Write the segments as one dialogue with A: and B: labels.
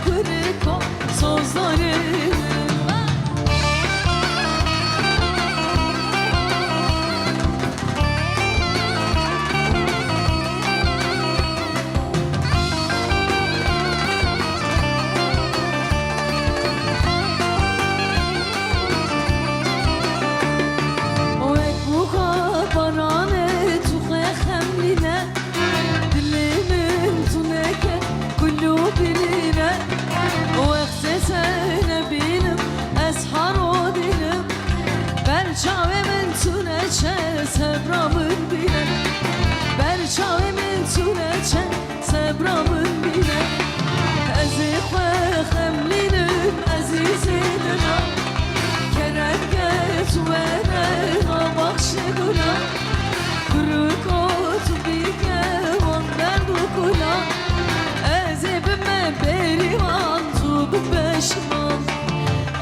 A: kırık sözlerim. Sebramın bile, berçavimin tüneçe sebramın bile. Ezikwe xemlinim azizinin kerenge tuvere bakşıgına. Kırık otu bike vander dukula. Ezibime berivan tu beşman.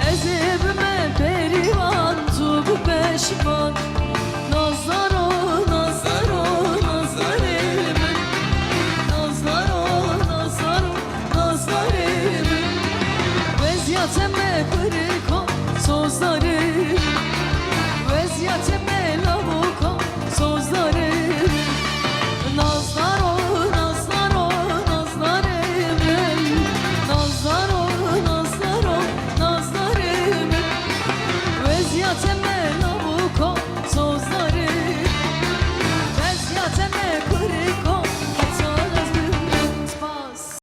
A: Ezibime berivan tu beşman. Nazaro, nazaro, nazarim. Nazaro, nazaro, nazarim. Veziyatem